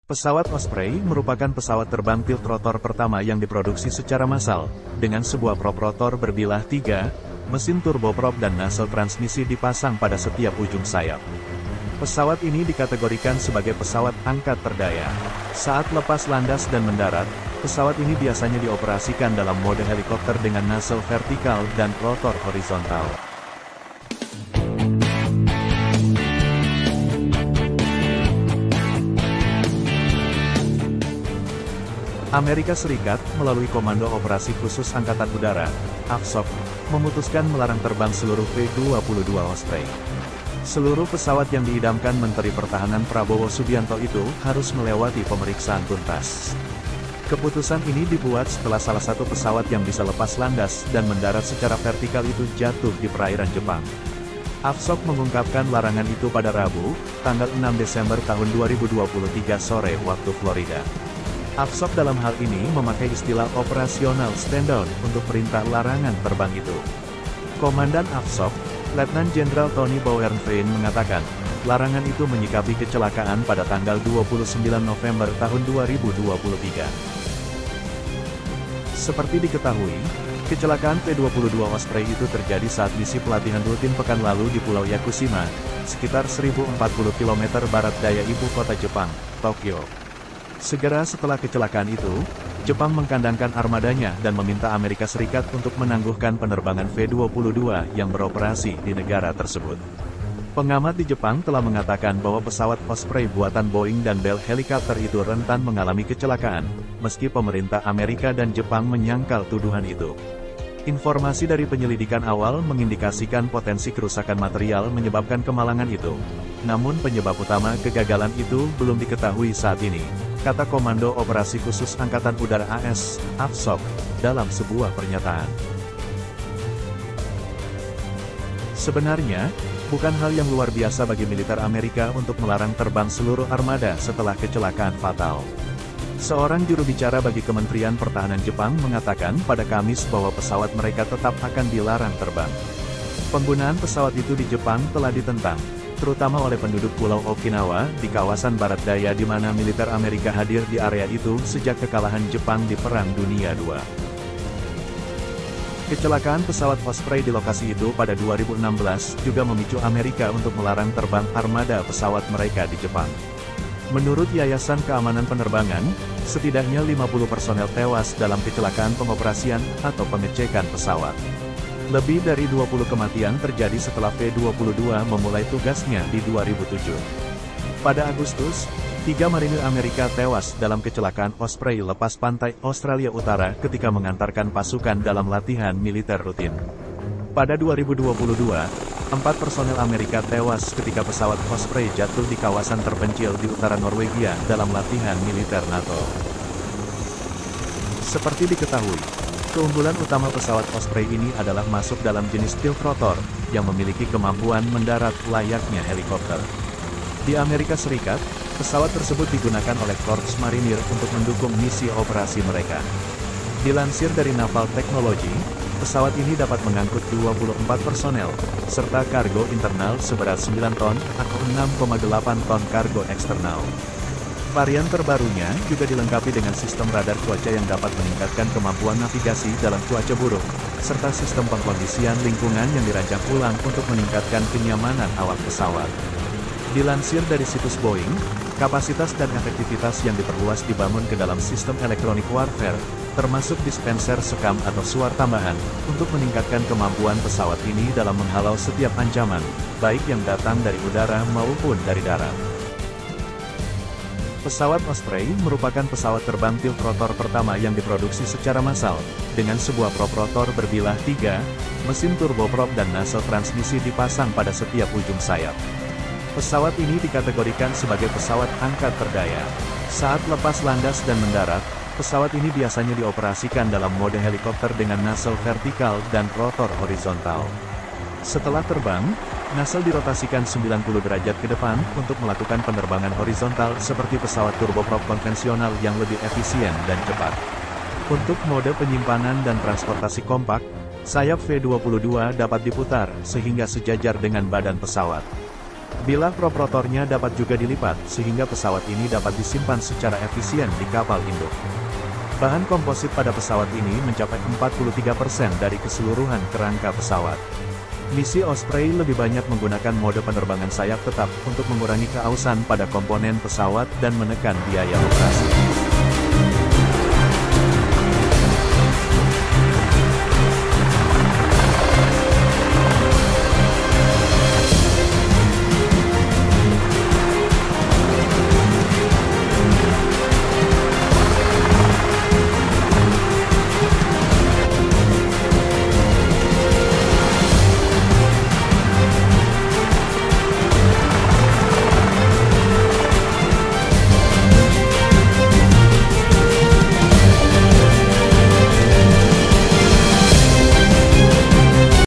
Pesawat Osprey merupakan pesawat terbang tilt-rotor pertama yang diproduksi secara massal, dengan sebuah prop rotor berbilah 3, mesin turboprop dan nacelle transmisi dipasang pada setiap ujung sayap. Pesawat ini dikategorikan sebagai pesawat angkat berdaya. Saat lepas landas dan mendarat, pesawat ini biasanya dioperasikan dalam mode helikopter dengan nacelle vertikal dan rotor horizontal. Amerika Serikat, melalui Komando Operasi Khusus Angkatan Udara, AFSOC, memutuskan melarang terbang seluruh V-22 Osprey. Seluruh pesawat yang diidamkan Menteri Pertahanan Prabowo Subianto itu harus melewati pemeriksaan tuntas. Keputusan ini dibuat setelah salah satu pesawat yang bisa lepas landas dan mendarat secara vertikal itu jatuh di perairan Jepang. AFSOC mengungkapkan larangan itu pada Rabu, tanggal 6 Desember tahun 2023 sore waktu Florida. AFSOC dalam hal ini memakai istilah operasional stand-down untuk perintah larangan terbang itu. Komandan AFSOC, Letnan Jenderal Tony Bauernfeind mengatakan, larangan itu menyikapi kecelakaan pada tanggal 29 November tahun 2023. Seperti diketahui, kecelakaan P-22 Osprey itu terjadi saat misi pelatihan rutin pekan lalu di Pulau Yakushima, sekitar 1040 km barat daya ibu kota Jepang, Tokyo. Segera setelah kecelakaan itu, Jepang mengkandangkan armadanya dan meminta Amerika Serikat untuk menangguhkan penerbangan V-22 yang beroperasi di negara tersebut. Pengamat di Jepang telah mengatakan bahwa pesawat Osprey buatan Boeing dan Bell Helicopter itu rentan mengalami kecelakaan, meski pemerintah Amerika dan Jepang menyangkal tuduhan itu. Informasi dari penyelidikan awal mengindikasikan potensi kerusakan material menyebabkan kemalangan itu. Namun penyebab utama kegagalan itu belum diketahui saat ini, kata Komando Operasi Khusus Angkatan Udara AS, AFSOC, dalam sebuah pernyataan. Sebenarnya, bukan hal yang luar biasa bagi militer Amerika untuk melarang terbang seluruh armada setelah kecelakaan fatal. Seorang juru bicara bagi Kementerian Pertahanan Jepang mengatakan pada Kamis bahwa pesawat mereka tetap akan dilarang terbang. Penggunaan pesawat itu di Jepang telah ditentang, terutama oleh penduduk Pulau Okinawa, di kawasan barat daya di mana militer Amerika hadir di area itu sejak kekalahan Jepang di Perang Dunia II. Kecelakaan pesawat Osprey di lokasi itu pada 2016 juga memicu Amerika untuk melarang terbang armada pesawat mereka di Jepang. Menurut Yayasan Keamanan Penerbangan, setidaknya 50 personel tewas dalam kecelakaan pengoperasian atau pengecekan pesawat. Lebih dari 20 kematian terjadi setelah V-22 memulai tugasnya di 2007. Pada Agustus, 3 marinir Amerika tewas dalam kecelakaan Osprey lepas pantai Australia Utara ketika mengantarkan pasukan dalam latihan militer rutin. Pada 2022, 4 personel Amerika tewas ketika pesawat Osprey jatuh di kawasan terpencil di utara Norwegia dalam latihan militer NATO. Seperti diketahui, keunggulan utama pesawat Osprey ini adalah masuk dalam jenis tilt-rotor, yang memiliki kemampuan mendarat layaknya helikopter. Di Amerika Serikat, pesawat tersebut digunakan oleh Korps Marinir untuk mendukung misi operasi mereka. Dilansir dari Naval Technology, pesawat ini dapat mengangkut 24 personel, serta kargo internal seberat 9 ton atau 6,8 ton kargo eksternal. Varian terbarunya juga dilengkapi dengan sistem radar cuaca yang dapat meningkatkan kemampuan navigasi dalam cuaca buruk, serta sistem pengkondisian lingkungan yang dirancang ulang untuk meningkatkan kenyamanan awak pesawat. Dilansir dari situs Boeing, kapasitas dan efektivitas yang diperluas dibangun ke dalam sistem elektronik warfare, termasuk dispenser sekam atau suar tambahan, untuk meningkatkan kemampuan pesawat ini dalam menghalau setiap ancaman, baik yang datang dari udara maupun dari darat. Pesawat Osprey merupakan pesawat terbang tilt-rotor pertama yang diproduksi secara massal, dengan sebuah prop rotor berbilah 3, mesin turboprop dan nacelle transmisi dipasang pada setiap ujung sayap. Pesawat ini dikategorikan sebagai pesawat angkat berdaya. Saat lepas landas dan mendarat, pesawat ini biasanya dioperasikan dalam mode helikopter dengan nacelle vertikal dan rotor horizontal. Setelah terbang, nacelle dirotasikan 90 derajat ke depan untuk melakukan penerbangan horizontal seperti pesawat turboprop konvensional yang lebih efisien dan cepat. Untuk mode penyimpanan dan transportasi kompak, sayap V-22 dapat diputar sehingga sejajar dengan badan pesawat. Bilah proprotornya dapat juga dilipat, sehingga pesawat ini dapat disimpan secara efisien di kapal induk. Bahan komposit pada pesawat ini mencapai 43% dari keseluruhan kerangka pesawat. Misi Osprey lebih banyak menggunakan mode penerbangan sayap tetap untuk mengurangi keausan pada komponen pesawat dan menekan biaya operasi.